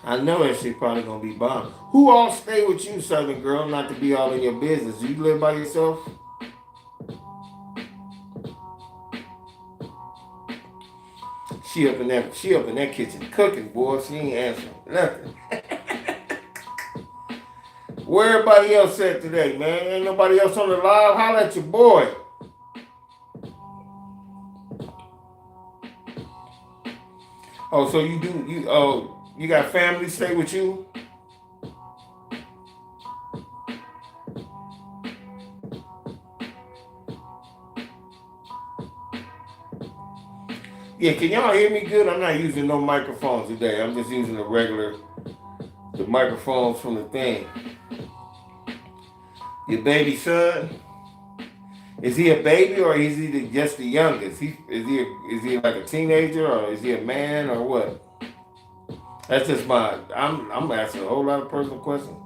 I know that shit probably gonna be bomb. Who all stay with you, Southern girl? Not to be all in your business. Do you live by yourself? She up in that kitchen cooking, boy. She ain't answering nothing. Where everybody else at today, man? Ain't nobody else on the live? Holla at your boy. Oh, so you got family stay with you? Yeah, can y'all hear me good? I'm not using no microphones today. I'm just using the microphones from the thing. Your baby son, is he a baby or is he just the youngest? Is he like a teenager or is he a man or what? That's just I'm asking a whole lot of personal questions.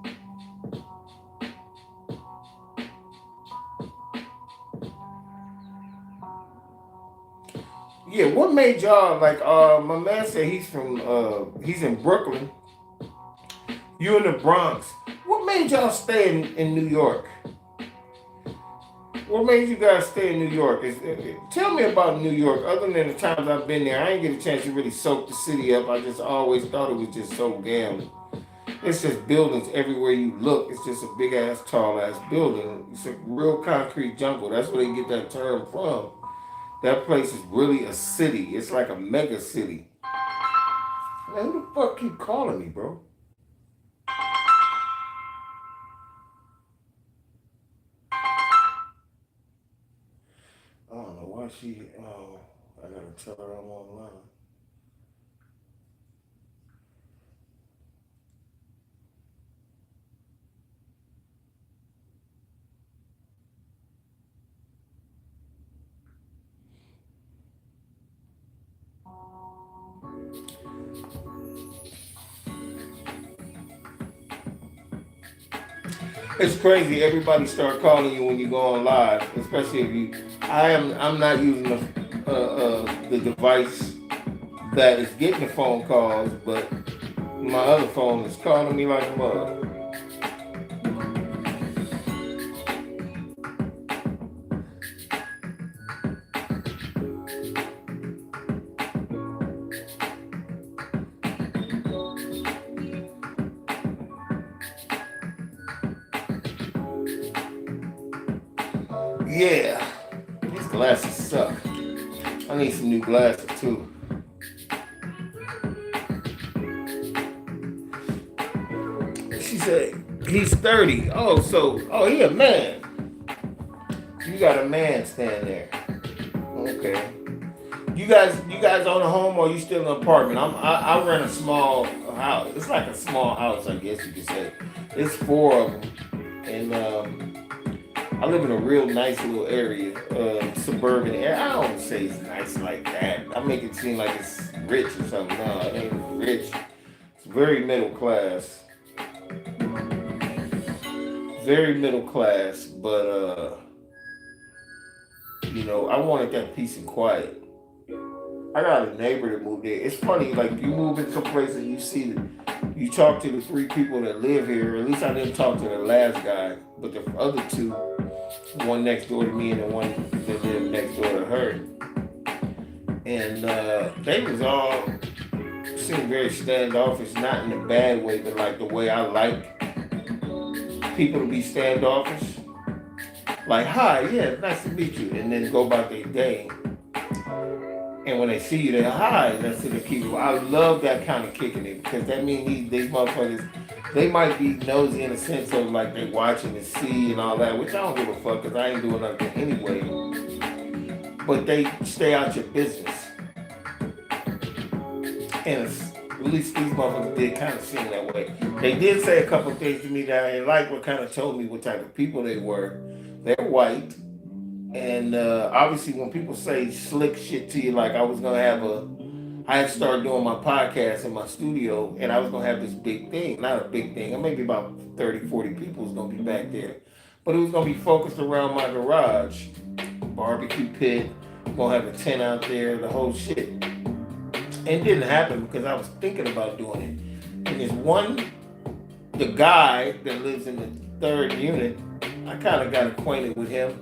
Yeah, what made y'all like? My man said he's in Brooklyn. You in the Bronx. What made y'all stay in New York? What made you guys stay in New York? Tell me about New York. Other than the times I've been there, I ain't get a chance to really soak the city up. I just always thought it was just so damn. It's just buildings everywhere you look. It's just a big ass, tall ass building. It's a real concrete jungle. That's where they get that term from. That place is really a city. It's like a mega city. Man, who the fuck keep calling me, bro? I don't know why I gotta tell her I'm online. It's crazy. Everybody start calling you when you go on live, especially if you. I'm not using the device that is getting the phone calls, but my other phone is calling me like a mug. Yeah, these glasses suck. I need some new glasses too. She said he's 30. Oh, he a man. You got a man stand there. Okay. You guys own a home or you still in an apartment? I rent a small house. It's like a small house, I guess you could say. It's 4 of them, and I live in a real nice little area, suburban area. I don't say it's nice like that. I make it seem like it's rich or something. No, it ain't rich. It's very middle class. Very middle class, but I wanted that peace and quiet. I got a neighbor that moved there. It's funny, like you move in some place and you talk to the three people that live here. At least I didn't talk to the last guy, but the other two, one next door to me and the one that lived next door to her, and they was all seemed very standoffish, not in a bad way, but like the way I like people to be standoffish. Like, hi, yeah, nice to meet you, and then go about their day. And when they see you, they're hi, that's to the people. I love that kind of kicking it because that means these motherfuckers, they might be nosy in a sense of like they watching and see and all that, which I don't give a fuck because I ain't doing nothing anyway. But they stay out your business. And at least these motherfuckers did kind of seem that way. They did say a couple of things to me that I didn't like, what kind of told me what type of people they were. They're white. And obviously when people say slick shit to you, like I had started doing my podcast in my studio and I was going to have this big thing, not a big thing, maybe about 30, 40 people was going to be back there. But it was going to be focused around my garage, barbecue pit, going to have a tent out there, the whole shit. And it didn't happen because I was thinking about doing it. And there's the guy that lives in the third unit, I kind of got acquainted with him.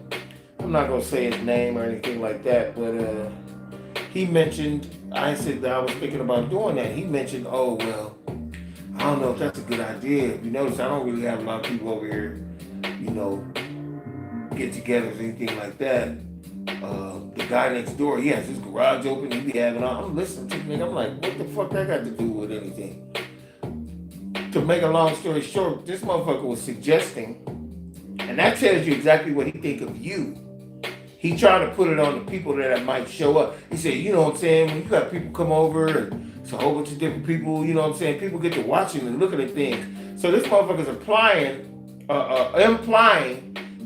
I'm not going to say his name or anything like that, but he mentioned, I said that I was thinking about doing that. He mentioned, oh, well, I don't know if that's a good idea. You notice I don't really have a lot of people over here, get togethers or anything like that. The guy next door, he has his garage open, he be having all, I'm listening to the nigga, I'm like, what the fuck that got to do with anything? To make a long story short, this motherfucker was suggesting, and that tells you exactly what he think of you. He tried to put it on the people that might show up. He said, you know what I'm saying, when you got people come over and it's a whole bunch of different people, you know what I'm saying, people get to watching and looking at things. So this motherfucker's implying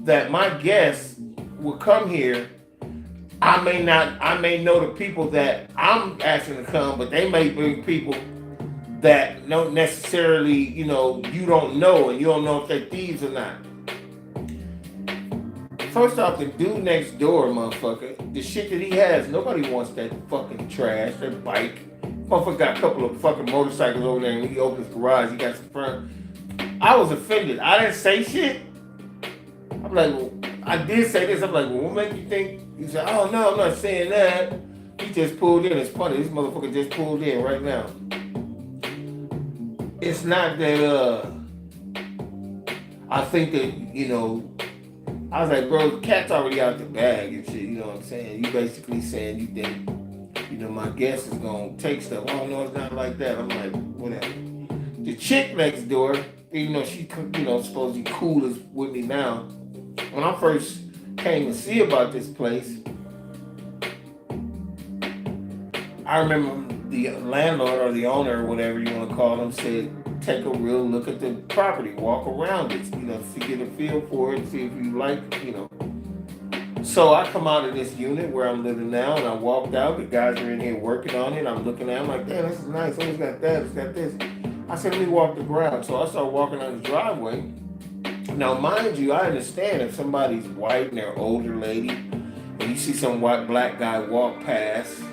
that my guests will come here. I may know the people that I'm asking to come, but they may bring people that don't necessarily, you don't know, and you don't know if they're thieves or not. First off, the dude next door, motherfucker, the shit that he has, nobody wants that fucking trash, that bike. Motherfucker got a couple of fucking motorcycles over there, and when he opened his garage, he got some front. I was offended. I didn't say shit. I'm like, well, I did say this. I'm like, well, what make you think? He said, oh, no, I'm not saying that. He just pulled in. It's funny. This motherfucker just pulled in right now. It's not that, I think that, I was like, bro, the cat's already out the bag and shit, you know what I'm saying? You basically saying you think, my guest is going to take stuff. Oh, no, it's not like that. I'm like, whatever. The chick next door, even though she, supposed to be cool as with me now, when I first came to see about this place, I remember the landlord or the owner or whatever you want to call them said, take a real look at the property, walk around it, see, get a feel for it, see if you like, So I come out of this unit where I'm living now, and I walked out. The guys are in here working on it. I'm looking at it. I'm like, damn, this is nice. Oh, it's got that. It's got this. I said, let me walk the ground. So I started walking on the driveway. Now, mind you, I understand if somebody's white and they're an older lady, and you see some white black guy walk past,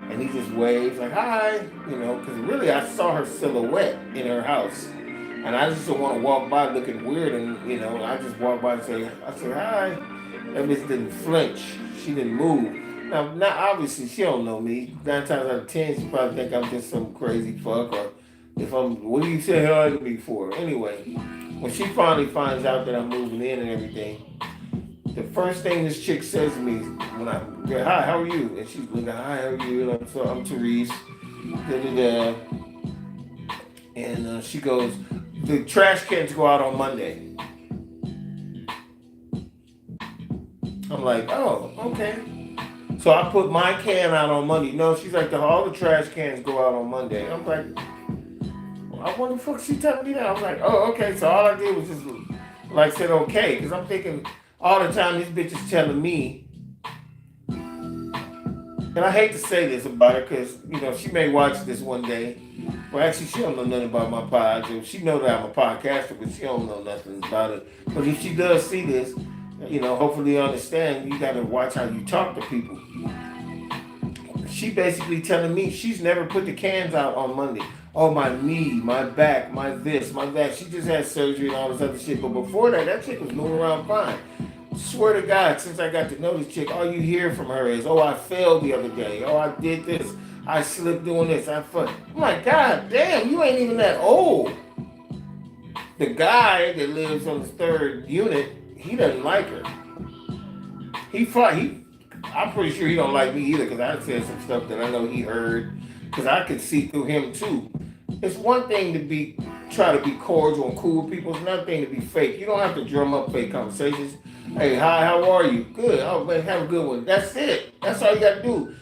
and he just waves like, hi, because really I saw her silhouette in her house. And I just don't want to walk by looking weird, and, I just walk by and I said, hi. That bitch didn't flinch. She didn't move. Now, obviously, she don't know me. 9 times out of 10, she probably think I'm just some crazy fuck, or what do you say her to me for? Anyway, when she finally finds out that I'm moving in and everything, the first thing this chick says to me when I go, hi, how are you? And she's looking, hi, how are you? So I'm Therese. And she goes, the trash cans go out on Monday. I'm like, oh, okay. So I put my can out on Monday. No, she's like, all the trash cans go out on Monday. I'm like, well, what the fuck she telling me that? I was like, oh, okay. So all I did was just said okay, because I'm thinking, all the time this bitch is telling me, and I hate to say this about her because, you know, she may watch this one day. Well, actually, she don't know nothing about my pod. She know that I'm a podcaster, but she don't know nothing about it. But if she does see this, you know, hopefully you understand, you got to watch how you talk to people. She basically telling me she's never put the cans out on Monday. Oh, my knee, my back, my this, my that. She just had surgery and all this other shit. But before that, that chick was moving around fine. Swear to God, since I got to know this chick, all you hear from her is, oh, I failed the other day. Oh, I did this. I slipped doing this. I fucked. I'm like, God damn, you ain't even that old. The guy that lives on the 3rd unit, he doesn't like her. I'm pretty sure he don't like me either because I said some stuff that I know he heard because I could see through him too. It's one thing to try to be cordial and cool with people. It's another thing to be fake. You don't have to drum up fake conversations. Hey, hi, how are you? Good. Oh, man, have a good one. That's it. That's all you got to do.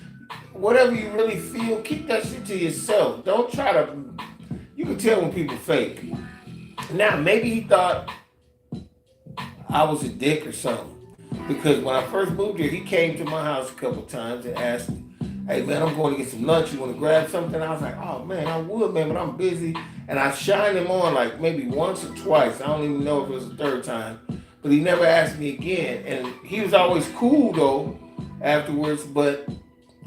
Whatever you really feel, keep that shit to yourself. Don't try to... You can tell when people fake. Now, maybe he thought I was a dick or something. Because when I first moved here, he came to my house a couple times and asked me, hey, man, I'm going to get some lunch. You want to grab something? I was like, oh, man, I would, man, but I'm busy. And I shined him on like maybe once or twice. I don't even know if it was the 3rd time. But he never asked me again. And he was always cool, though, afterwards. But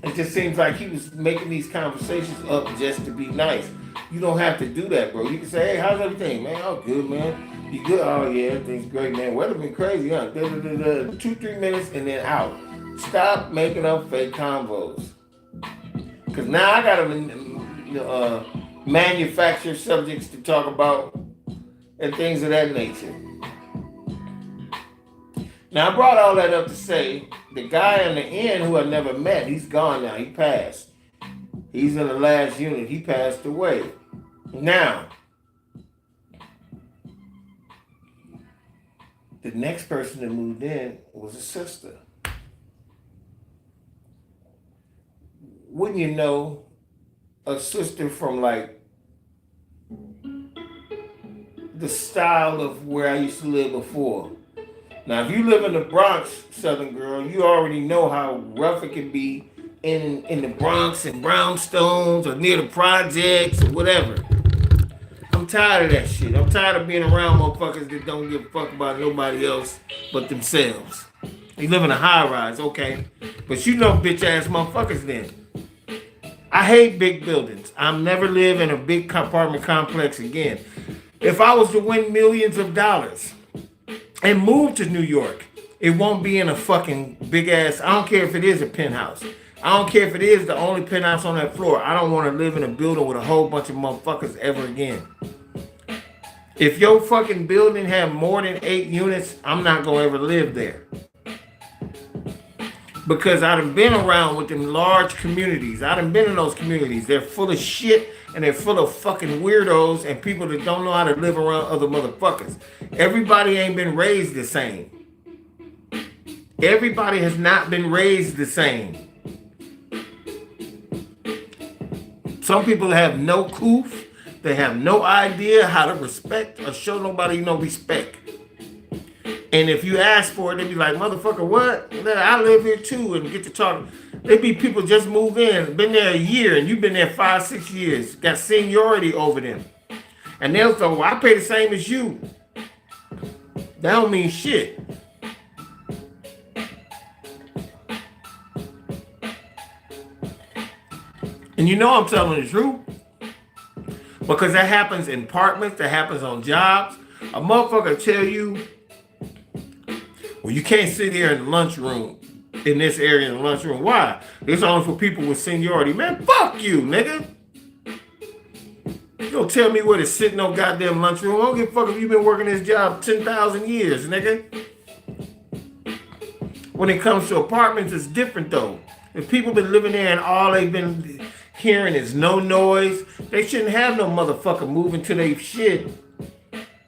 it just seems like he was making these conversations up just to be nice. You don't have to do that, bro. You can say, hey, how's everything? Man, oh, good, man. You good? Oh, yeah, everything's great, man. Weather been crazy, huh? 2-3 minutes and then out. Stop making up fake convos. Because now I got to manufacture subjects to talk about and things of that nature. Now, I brought all that up to say the guy on the end who I never met, he's gone now. He passed. He's in the last unit. He passed away. Now, the next person that moved in was a sister. Wouldn't you know, a sister from like the style of where I used to live before. Now, if you live in the Bronx, Southern girl, you already know how rough it can be in the Bronx and brownstones or near the projects or whatever. I'm tired of that shit. I'm tired of being around motherfuckers that don't give a fuck about nobody else but themselves. You live in a high rise, okay. But you know bitch ass motherfuckers then. I hate big buildings. I'll never live in a big apartment complex again. If I was to win millions of dollars and move to New York, it won't be in a fucking big ass, I don't care if it is a penthouse. I don't care if it is the only penthouse on that floor. I don't want to live in a building with a whole bunch of motherfuckers ever again. If your fucking building have more than 8 units, I'm not going to ever live there. Because I done been around with them large communities. I done been in those communities. They're full of shit and they're full of fucking weirdos and people that don't know how to live around other motherfuckers. Everybody ain't been raised the same. Everybody has not been raised the same. Some people have no coof. They have no idea how to respect or show nobody no respect. And if you ask for it, they be like, motherfucker, what? I live here too, and get to talk. They be people just move in, been there a year, and you've been there 5-6 years, got seniority over them. And they'll say, well, I pay the same as you. That don't mean shit. And you know I'm telling the truth. Because that happens in apartments, that happens on jobs. A motherfucker tell you, well, you can't sit here in the lunchroom, in this area in the lunchroom. Why? It's only for people with seniority. Man, fuck you, nigga. You don't tell me where to sit in no goddamn lunchroom. I don't give a fuck if you've been working this job 10,000 years, nigga. When it comes to apartments, it's different though. If people been living there and all they've been hearing is no noise, they shouldn't have no motherfucker moving to their shit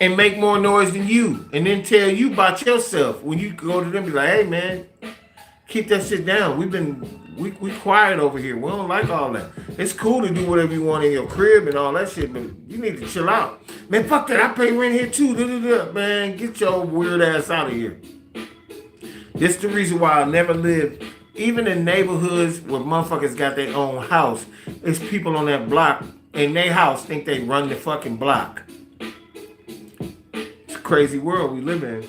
and make more noise than you, and then tell you about yourself. When you go to them, be like, hey man, keep that shit down. We quiet over here. We don't like all that. It's cool to do whatever you want in your crib and all that shit, but you need to chill out. Man, fuck that. I pay rent here too. Man, get your weird ass out of here. This is the reason why I never lived, even in neighborhoods where motherfuckers got their own house. It's people on that block in their house think they run the fucking block. It's a crazy world we live in.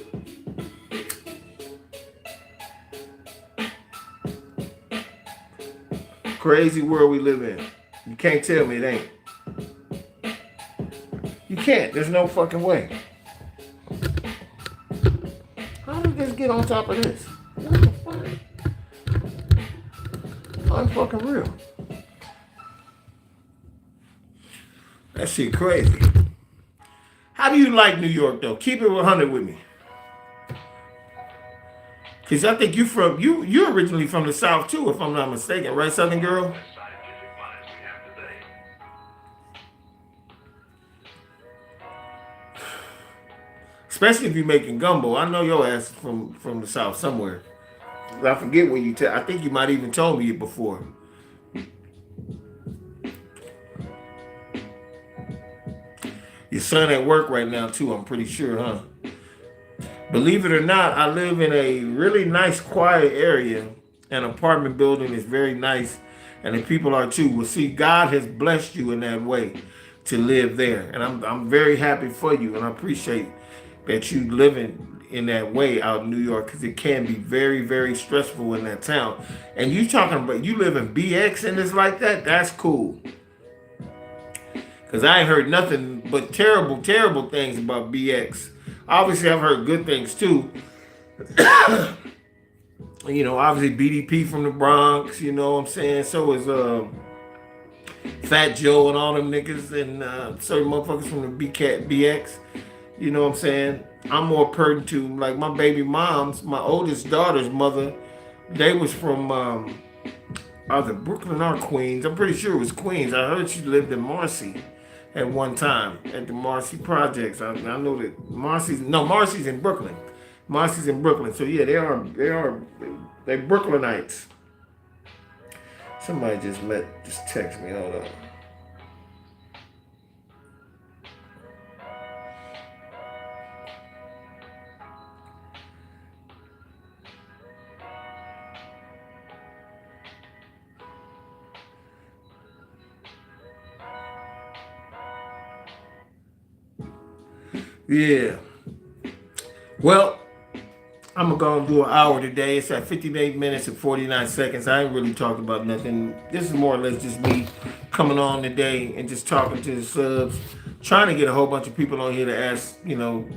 Crazy world we live in. You can't tell me it ain't. You can't. There's no fucking way. How did this get on top of this? What the fuck? Unfucking real. That shit crazy. How do you like New York though? Keep it 100 with me. Cause I think you're originally from the South too, if I'm not mistaken, right, Southern girl? Especially if you're making gumbo. I know your ass is from the South somewhere. I forget when you tell. I think you might even told me it before. Your son at work right now too, I'm pretty sure, huh? Believe it or not, I live in a really nice, quiet area. An apartment building is very nice, and the people are too. Well, see, God has blessed you in that way to live there, and I'm very happy for you, and I appreciate that you living in that way out in New York, because it can be very, very stressful in that town. And you talking about you live in BX and it's like that? That's cool. Because I ain't heard nothing but terrible, terrible things about BX. Obviously, I've heard good things too. You know, obviously BDP from the Bronx, you know what I'm saying? So is Fat Joe and all them niggas and certain motherfuckers from the BX. You know what I'm saying? I'm more pertinent to, like, my baby mom's, my oldest daughter's mother. They was from either Brooklyn or Queens. I'm pretty sure it was Queens. I heard she lived in Marcy at one time at the Marcy Projects. I know that Marcy's in Brooklyn. Marcy's in Brooklyn. So yeah, they're Brooklynites. Somebody just text me. Hold on. Yeah. Well, I'm going to do an hour today. It's at 58 minutes and 49 seconds. I ain't really talked about nothing. This is more or less just me coming on today and just talking to the subs, trying to get a whole bunch of people on here to ask, you know,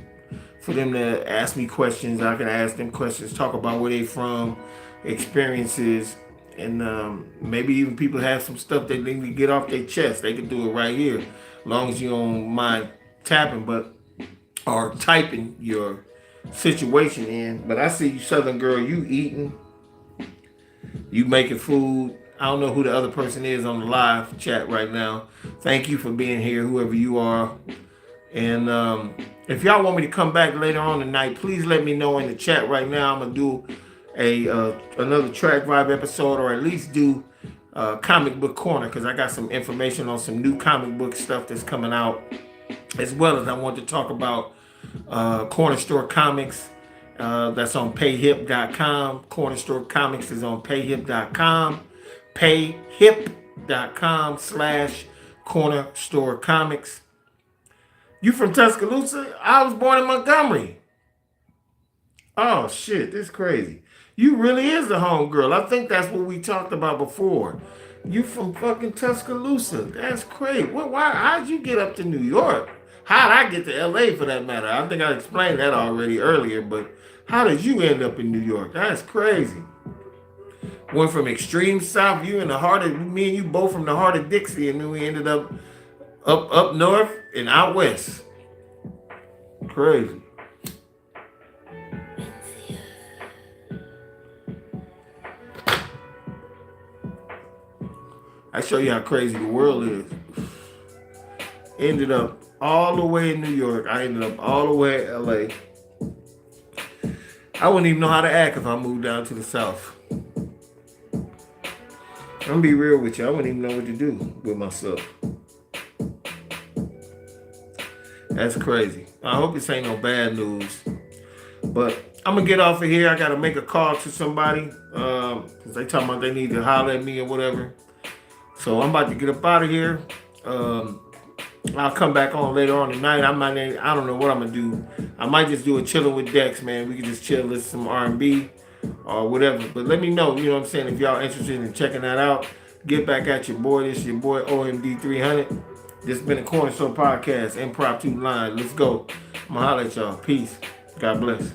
for them to ask me questions. I can ask them questions, talk about where they from, experiences, and maybe even people have some stuff they need to get off their chest. They can do it right here, as long as you don't mind tapping, or typing your situation in. But I see you, Southern girl, you eating, you making food. I don't know who the other person is on the live chat right now. Thank you for being here, whoever you are. And if y'all want me to come back later on tonight, please let me know in the chat right now. I'm gonna do another Track Vibe episode, or at least do Comic Book Corner, because I got some information on some new comic book stuff that's coming out, as well as I want to talk about Corner Store Comics. That's on payhip.com. Corner Store Comics is on payhip.com. payhip.com/Corner Store Comics. You from Tuscaloosa? I was born in Montgomery. Oh shit, this is crazy. You really is a homegirl. I think that's what we talked about before. You from fucking Tuscaloosa. That's crazy. How'd you get up to New York? How'd I get to LA for that matter? I think I explained that already earlier, but how did you end up in New York? That's crazy. Went from extreme south, me and you both from the heart of Dixie, and then we ended up north and out west. Crazy. I show you how crazy the world is. Ended up all the way in New York. I ended up all the way in LA. I wouldn't even know how to act if I moved down to the south. I'm gonna be real with you. I wouldn't even know what to do with myself. That's crazy. I hope this ain't no bad news. But I'm gonna get off of here. I gotta make a call to somebody. Cause they talking about they need to holler at me or whatever. So I'm about to get up out of here. I'll come back on later on tonight. I don't know what I'm gonna do. I might just do a chilling with Dex, man. We can just chill, listen to some R&B or whatever. But let me know, you know what I'm saying, if y'all interested in checking that out. Get back at your boy. This your boy OMD300. This has been a Corner Store Podcast, Impromptu Line. Let's go. I'm gonna holler at y'all. Peace. God bless.